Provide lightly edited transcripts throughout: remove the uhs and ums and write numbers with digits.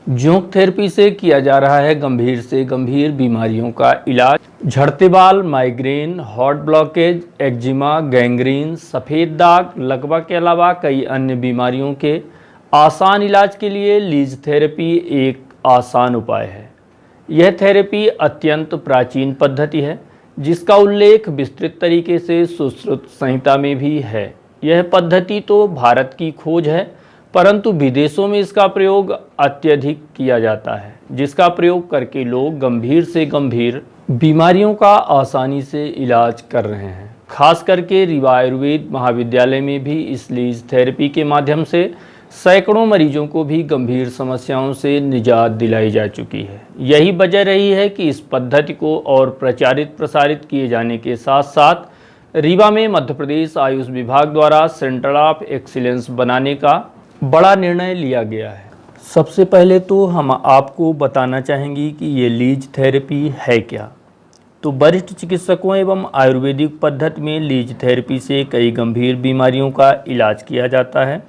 जोंक थेरेपी से किया जा रहा है गंभीर से गंभीर बीमारियों का इलाज। झड़ते बाल, migraine, heart blockage, eczema, gangrene, सफ़ेद दाग, लकवा के अलावा कई अन्य बीमारियों के आसान इलाज के लिए लीज थेरेपी एक आसान उपाय है। यह थेरेपी अत्यंत प्राचीन पद्धति है जिसका उल्लेख विस्तृत तरीके से सुश्रुत संहिता में भी है। यह पद्धति तो भारत की खोज है, परंतु विदेशों में इसका प्रयोग अत्यधिक किया जाता है, जिसका प्रयोग करके लोग गंभीर से गंभीर बीमारियों का आसानी से इलाज कर रहे हैं। खास करके रीवा आयुर्वेद महाविद्यालय में भी इस लीज थेरेपी के माध्यम से सैकड़ों मरीजों को भी गंभीर समस्याओं से निजात दिलाई जा चुकी है। यही वजह रही है कि इस पद्धति को और प्रचारित प्रसारित किए जाने के साथ साथ रीवा में मध्य प्रदेश आयुष विभाग द्वारा सेंटर ऑफ एक्सीलेंस बनाने का बड़ा निर्णय लिया गया है। सबसे पहले तो हम आपको बताना चाहेंगे कि ये लीज थेरेपी है क्या। तो वरिष्ठ चिकित्सकों एवं आयुर्वेदिक पद्धति में लीज थेरेपी से कई गंभीर बीमारियों का इलाज किया जाता है।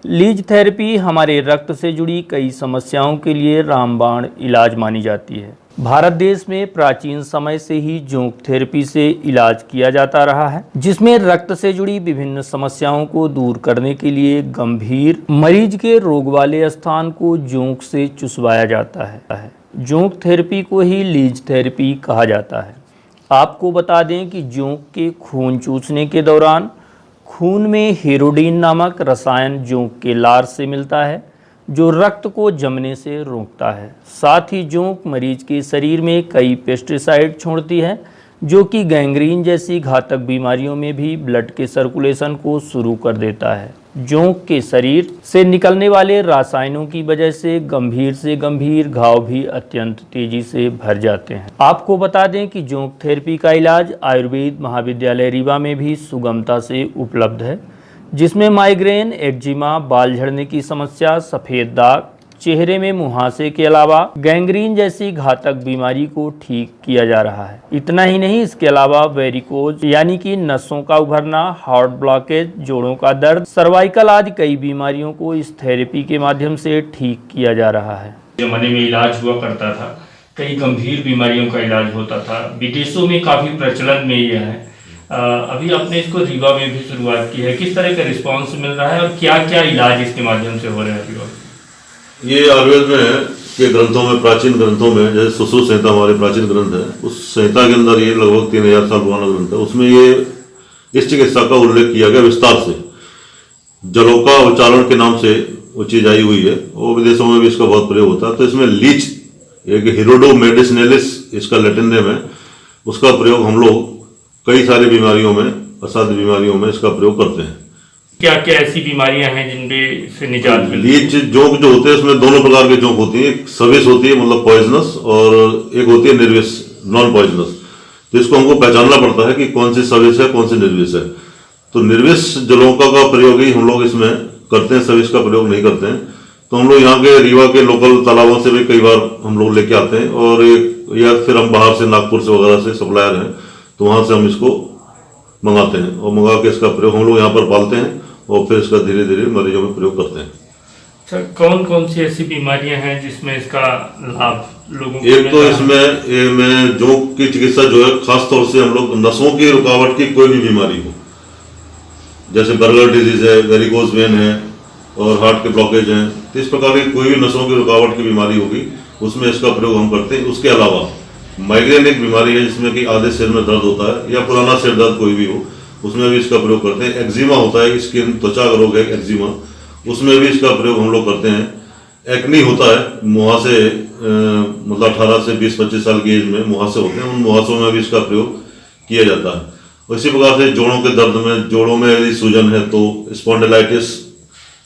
लीज थेरेपी हमारे रक्त से जुड़ी कई समस्याओं के लिए रामबाण इलाज मानी जाती है। भारत देश में प्राचीन समय से ही जोंक थेरेपी से इलाज किया जाता रहा है, जिसमें रक्त से जुड़ी विभिन्न समस्याओं को दूर करने के लिए गंभीर मरीज के रोग वाले स्थान को जोंक से चुसवाया जाता है। जोंक थेरेपी को ही लीज थेरेपी कहा जाता है। आपको बता दें कि जोंक के खून चूसने के दौरान खून में हेरोडीन नामक रसायन जोंक के लार से मिलता है, जो रक्त को जमने से रोकता है। साथ ही जोंक मरीज के शरीर में कई पेस्टिसाइड छोड़ती है, जो कि गैंग्रीन जैसी घातक बीमारियों में भी ब्लड के सर्कुलेशन को शुरू कर देता है। जोंक के शरीर से निकलने वाले रसायनों की वजह से गंभीर घाव भी अत्यंत तेजी से भर जाते हैं। आपको बता दें कि जोंक थेरेपी का इलाज आयुर्वेद महाविद्यालय रीवा में भी सुगमता से उपलब्ध है, जिसमें माइग्रेन, एक्जिमा, बाल झड़ने की समस्या, सफ़ेद दाग, चेहरे में मुहासे के अलावा गैंग्रीन जैसी घातक बीमारी को ठीक किया जा रहा है। इतना ही नहीं, इसके अलावा वेरिकोज यानी कि नसों का उभरना, हार्ट ब्लॉकेज, जोड़ों का दर्द, सर्वाइकल आदि कई बीमारियों को इस थेरेपी के माध्यम से ठीक किया जा रहा है। जमाने में इलाज हुआ करता था, कई गंभीर बीमारियों का इलाज होता था। विदेशों में काफ़ी प्रचलन में यह है। अभी आपने इसको रीवा में भी शुरुआत की है, किस तरह का रिस्पांस मिल रहा है और क्या क्या इलाज इसके माध्यम से हो रहे हैं रीवा में? ये आयुर्वेद में के ग्रंथों में, प्राचीन ग्रंथों में, जैसे सुश्रुत संहिता हमारे प्राचीन ग्रंथ है, उस संहिता के अंदर ये लगभग 3000 साल पुराना ग्रंथ है। उसमें ये इस चिकित्सा का उल्लेख किया गया विस्तार से। जलोका उच्चारण के नाम से वो चीज आई हुई है और विदेशों में भी इसका बहुत प्रयोग होता है। तो इसमें लीच, एक हिरोडो मेडिसिनेलिस इसका लैटिन नेम है, उसका प्रयोग हम लोग कई सारी बीमारियों में, असाध्य बीमारियों में इसका प्रयोग करते हैं। क्या क्या ऐसी बीमारियां हैं जिनपे से निजात मिलती है? लीच जोंक जो होते हैं उसमें दोनों प्रकार के जोंक होती है। एक सविस होती है, मतलब पॉइजनस, और एक होती है निर्विष, नॉन पॉइजनस। तो इसको हमको पहचानना पड़ता है कि कौन सी सविस है, कौन सी निर्विष है। तो निर्विष जलोका का प्रयोग ही हम लोग इसमें करते हैं, सविस का प्रयोग नहीं करते हैं। तो हम लोग यहाँ के रीवा के लोकल तालाबों से भी कई बार हम लोग लेके आते हैं, और या फिर हम बाहर से, नागपुर से वगैरह से सप्लायर हैं, तो वहाँ से हम इसको मंगाते हैं और मंगा के इसका प्रयोग हम लोग यहाँ पर पालते हैं और फिर इसका धीरे धीरे मरीजों में प्रयोग करते हैं। अच्छा, कौन कौन सी ऐसी बीमारियां हैं जिसमें इसका लाभ लोगों को? एक तो इसमें जोंक की चिकित्सा जो है, खास तौर से हम लोग नसों की रुकावट की कोई भी बीमारी हो, जैसे बर्गर डिजीज है, वेरिकोज वेन है और हार्ट के ब्लॉकेज हैं, तो इस प्रकार की कोई भी नसों की रुकावट की बीमारी होगी उसमें इसका प्रयोग हम करते हैं। उसके अलावा माइग्रेन एक बीमारी है जिसमें कि आधे सिर में दर्द होता है, या पुराना सिर दर्द कोई भी हो, उसमें भी इसका प्रयोग करते हैं। एक्जिमा होता है, स्किन त्वचा रोग है एक्जिमा, उसमें भी इसका प्रयोग हम लोग करते हैं। एक्नी होता है, मुहासे, मतलब 18 से 20-25 साल की एज में मुहासे होते हैं, उन मुहासों में भी इसका प्रयोग किया जाता है। इसी प्रकार से जोड़ों के दर्द में, जोड़ों में यदि सूजन है तो spondylitis,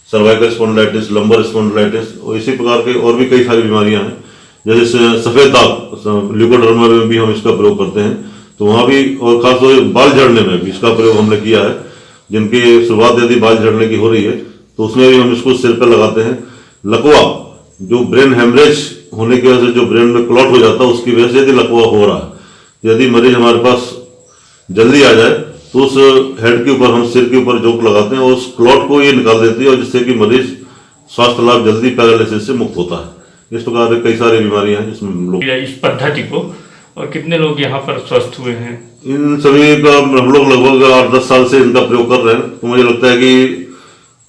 cervical spondylitis, lumbar spondylitis, और इसी प्रकार के और भी कई सारी बीमारियां हैं। जैसे सफेद दाग, ल्यूकोडर्मा में भी हम इसका प्रयोग करते हैं, तो वहाँ भी, और खासतौर से बाल झड़ने में भी इसका प्रयोग हमने किया है। जिनकी शुरुआत यदि बाल झड़ने की हो रही है तो उसमें भी हम इसको सिर पर लगाते हैं। लकवा, जो ब्रेन हेमरेज होने की वजह से जो ब्रेन में क्लॉट हो जाता है, उसकी वजह से यदि लकवा हो रहा है, यदि मरीज हमारे पास जल्दी आ जाए तो उस हेड के ऊपर, हम सिर के ऊपर जोंक लगाते हैं और उस क्लॉट को ये निकाल देती है, और जिससे कि मरीज स्वास्थ्य लाभ जल्दी पैरालिसिस से मुक्त होता है। इस प्रकार कई सारी बीमारियां हैं जिसमें हम लोग इस पद्धति को, और कितने लोग यहाँ पर स्वस्थ हुए हैं? इन सभी का हम लोग लगभग 8-10 साल से इनका प्रयोग कर रहे हैं। तो मुझे लगता है कि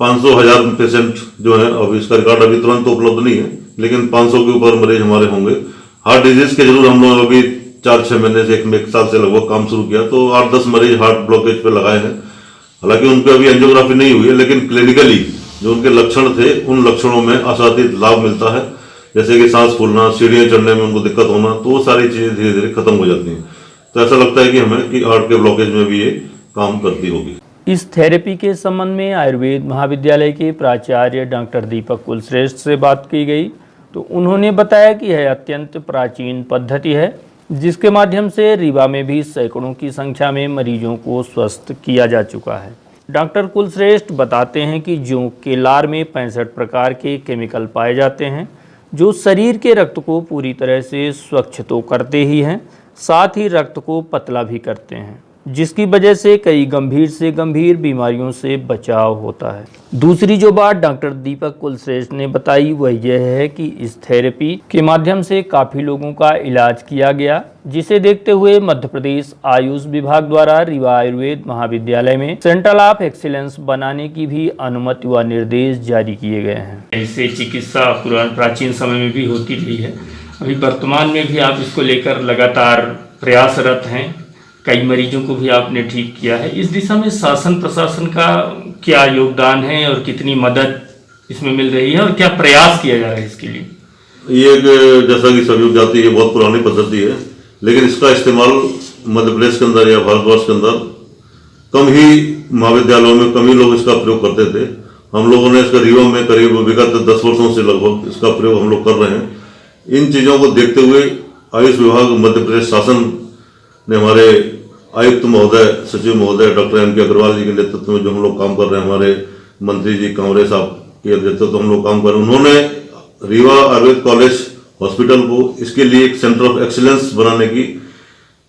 500-1000 पेशेंट जो है, अब इसका रिकॉर्ड अभी तुरंत तो उपलब्ध नहीं है, लेकिन 500 के ऊपर मरीज हमारे होंगे। हार्ट डिजीज के जरूर हम लोग अभी 4-6 महीने से, एक साल से लगभग काम शुरू किया, तो 8-10 मरीज हार्ट ब्लॉकेज पे लगाए हैं। हालांकि उनपे अभी एंजियोग्राफी नहीं हुई है, लेकिन क्लिनिकली जो उनके लक्षण थे उन लक्षणों में आशातीत लाभ मिलता है, जैसे कि सांस फूलना, सीढ़ियां चढ़ने में उनको दिक्कत होना, तो वो सारी चीजें धीरे धीरे खत्म हो जाती हैं। तो ऐसा लगता है कि हमें कि हार्ट के ब्लॉकेज में भी ये काम करती होगी। इस थेरेपी के संबंध में आयुर्वेद महाविद्यालय के प्राचार्य डॉक्टर दीपक कुलश्रेष्ठ से बात की गई, तो उन्होंने बताया कि यह अत्यंत प्राचीन पद्धति है, जिसके माध्यम से रीवा में भी सैकड़ों की संख्या में मरीजों को स्वस्थ किया जा चुका है। डॉक्टर कुलश्रेष्ठ बताते हैं कि जौ के लार में 65 प्रकार के केमिकल पाए जाते हैं, जो शरीर के रक्त को पूरी तरह से स्वच्छ तो करते ही हैं, साथ ही रक्त को पतला भी करते हैं, जिसकी वजह से कई गंभीर से गंभीर बीमारियों से बचाव होता है। दूसरी जो बात डॉक्टर दीपक कुलश्रेष्ठ ने बताई वह यह है कि इस थेरेपी के माध्यम से काफ़ी लोगों का इलाज किया गया, जिसे देखते हुए मध्य प्रदेश आयुष विभाग द्वारा रीवा आयुर्वेद महाविद्यालय में सेंटर ऑफ एक्सीलेंस बनाने की भी अनुमति व निर्देश जारी किए गए हैं। ऐसे चिकित्सा प्राचीन समय में भी होती रही है, अभी वर्तमान में भी आप इसको लेकर लगातार प्रयासरत हैं, कई मरीजों को भी आपने ठीक किया है। इस दिशा में शासन प्रशासन का क्या योगदान है और कितनी मदद इसमें मिल रही है और क्या प्रयास किया जा रहा है इसके लिए? ये जैसा कि सभी जानते हैं, ये बहुत पुरानी पद्धति है, लेकिन इसका इस्तेमाल मध्य प्रदेश के अंदर या भारतवर्ष के अंदर कम ही महाविद्यालयों में कम ही लोग इसका प्रयोग करते थे। हम लोगों ने इसका रीवा में करीब विगत 10 वर्षों से लगभग इसका प्रयोग हम लोग कर रहे हैं। इन चीज़ों को देखते हुए आयुष विभाग मध्य प्रदेश शासन ने हमारे आयुक्त महोदय, सचिव महोदय डॉक्टर M.K. अग्रवाल जी के नेतृत्व में जो हम लोग काम कर रहे हैं, हमारे मंत्री जी कांवरे साहब के नेतृत्व हम लोग काम कर रहे हैं, उन्होंने रीवा आयुर्वेद कॉलेज हॉस्पिटल को इसके लिए एक सेंटर ऑफ एक्सीलेंस बनाने की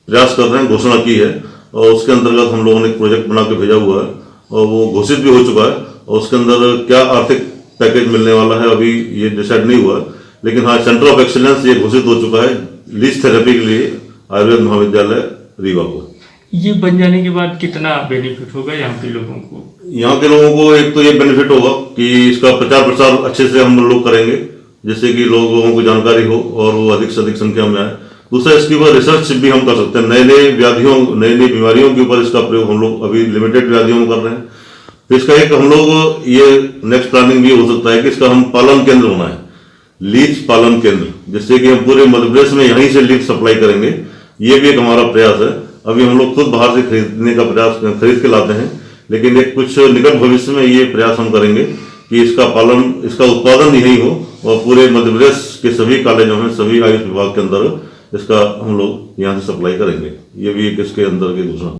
प्रयास कर रहे हैं, घोषणा की है। और उसके अंतर्गत हम लोगों ने एक प्रोजेक्ट बना के भेजा हुआ है और वो घोषित भी हो चुका है। और उसके अंदर क्या आर्थिक पैकेज मिलने वाला है अभी ये डिसाइड नहीं हुआ, लेकिन हाँ, सेंटर ऑफ एक्सीलेंस ये घोषित हो चुका है लीज थेरेपी के लिए आयुर्वेद महाविद्यालय रीवा को। ये बन जाने के बाद कितना बेनिफिट होगा यहाँ के लोगों को? यहाँ के लोगों को एक तो ये बेनिफिट होगा कि इसका प्रचार प्रसार अच्छे से हम लोग करेंगे, जिससे कि लोगों को जानकारी हो और वो अधिक से अधिक संख्या में आए। दूसरा, इसके ऊपर रिसर्च भी हम कर सकते हैं, नए नए व्याधियों, नई नई बीमारियों के ऊपर इसका प्रयोग हम लोग अभी लिमिटेड व्याधियों में कर रहे हैं। तो इसका एक हम लोग ये नेक्स्ट प्लानिंग भी हो सकता है कि इसका हम पालन केंद्र बनाए, लीच पालन केंद्र, जिससे कि हम पूरे मध्य प्रदेश में यहीं से लीच सप्लाई करेंगे। ये भी एक हमारा प्रयास है। अभी हम लोग खुद बाहर से खरीदने का प्रयास, खरीद के लाते हैं, लेकिन एक कुछ निकट भविष्य में ये प्रयास हम करेंगे कि इसका पालन, इसका उत्पादन यही हो और पूरे मध्य प्रदेश के सभी कॉलेजों में, सभी आयुष विभाग के अंदर इसका हम लोग यहाँ से सप्लाई करेंगे। ये भी एक इसके अंदर की घोषणा।